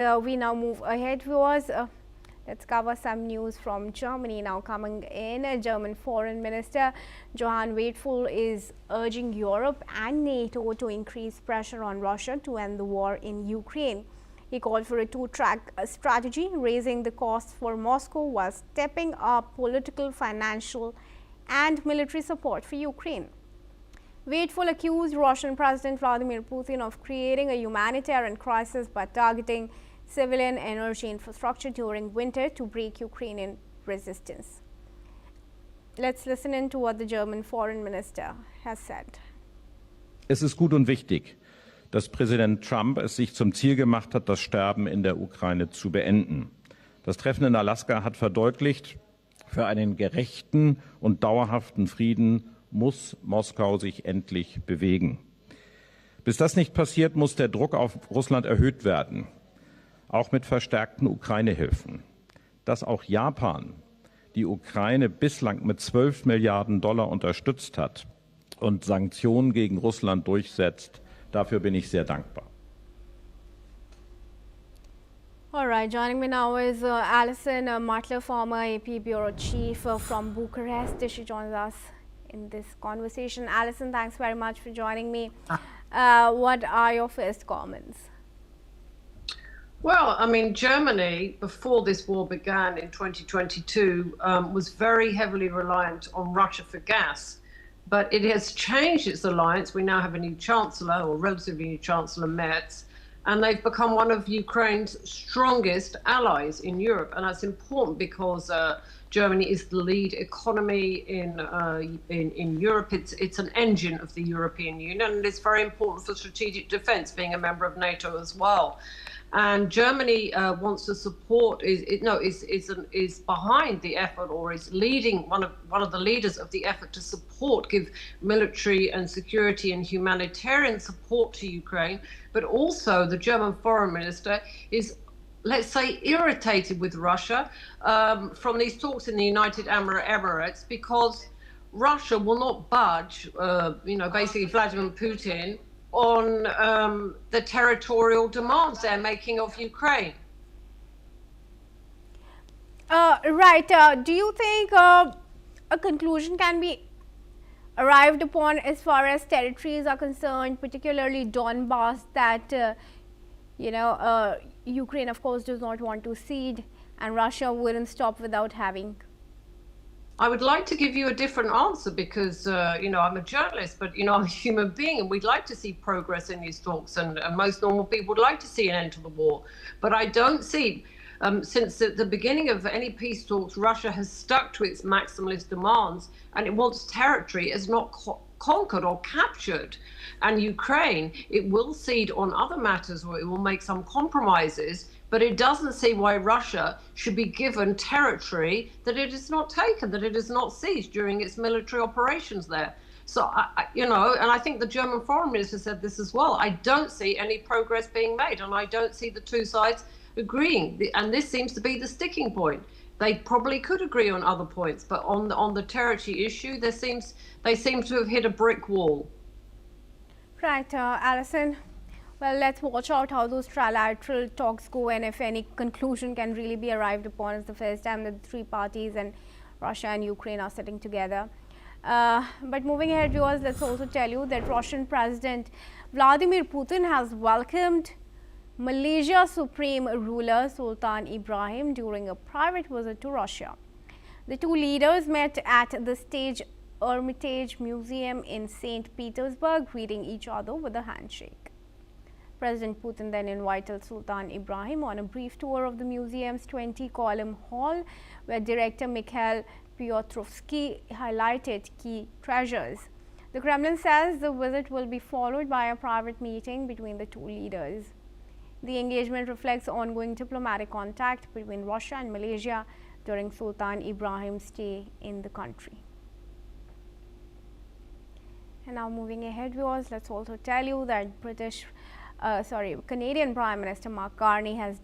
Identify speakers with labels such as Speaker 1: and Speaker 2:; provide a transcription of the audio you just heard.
Speaker 1: We now move ahead, viewers. Let's cover some news from Germany now coming in. German Foreign Minister Johann Wadefull is urging Europe and NATO to increase pressure on Russia to end the war in Ukraine. He called for a two-track strategy, raising the costs for Moscow while stepping up political, financial and military support for Ukraine. Wadefull accused Russian President Vladimir Putin of creating a humanitarian crisis by targeting civilian energy infrastructure during winter to break Ukrainian resistance. Let's listen in to what the German Foreign Minister has said.
Speaker 2: Es ist gut und wichtig, dass Präsident Trump es sich zum Ziel gemacht hat, das Sterben in der Ukraine zu beenden. Das Treffen in Alaska hat verdeutlicht, für einen gerechten und dauerhaften Frieden muss Moskau sich endlich bewegen. Bis das nicht passiert, muss der Druck auf Russland erhöht werden, auch mit verstärkten Ukraine-Hilfen. Dass auch Japan die Ukraine bislang mit 12 Milliarden Dollar unterstützt hat und Sanktionen gegen Russland durchsetzt, dafür bin ich sehr dankbar.
Speaker 1: All right, joining me now is Alison Martler, former AP Bureau Chief from Bucharest. She joins us in this conversation. Alison, thanks very much for joining me. What are your first comments?
Speaker 3: Well, I mean, Germany, before this war began in 2022, was very heavily reliant on Russia for gas. But it has changed its alliance. We now have a new chancellor, or relatively new chancellor, Merz, and they've become one of Ukraine's strongest allies in Europe. And that's important because Germany is the lead economy in Europe. It's an engine of the European Union, and it's very important for strategic defense, being a member of NATO as well. And Germany wants to support, is behind the effort, or is leading one of the leaders of the effort to support, give military and security and humanitarian support to Ukraine. But also the German foreign minister is, let's say, irritated with Russia from these talks in the United Arab Emirates, because Russia will not budge, basically Vladimir Putin, on the territorial demands they're making of Ukraine.
Speaker 1: Right. Do you think a conclusion can be arrived upon as far as territories are concerned, particularly Donbass, that Ukraine, of course, does not want to cede, and Russia wouldn't stop without having?
Speaker 3: I would like to give you a different answer because, I'm a journalist, but, I'm a human being, and we'd like to see progress in these talks, and most normal people would like to see an end to the war. But I don't see, since the beginning of any peace talks, Russia has stuck to its maximalist demands, and it wants territory as not conquered or captured. And Ukraine, it will cede on other matters, or it will make some compromises, but it doesn't see why Russia should be given territory that it has not taken, that it has not seized during its military operations there. So, and I think the German foreign minister said this as well. I don't see any progress being made, and I don't see the two sides agreeing. And this seems to be the sticking point. They probably could agree on other points, but on the territory issue, they seem to have hit a brick wall.
Speaker 1: Right, Alison. Well, let's watch out how those trilateral talks go, and if any conclusion can really be arrived upon. It's the first time that the three parties and Russia and Ukraine are sitting together. But moving ahead, viewers, let's also tell you that Russian President Vladimir Putin has welcomed Malaysia Supreme Ruler Sultan Ibrahim during a private visit to Russia. The two leaders met at the stage Hermitage Museum in St. Petersburg, greeting each other with a handshake. President Putin then invited Sultan Ibrahim on a brief tour of the museum's 20-column hall, where director Mikhail Piotrowski highlighted key treasures. The Kremlin says the visit will be followed by a private meeting between the two leaders. The engagement reflects ongoing diplomatic contact between Russia and Malaysia during Sultan Ibrahim's stay in the country. And now moving ahead, viewers, let's also tell you that Canadian Prime Minister Mark Carney has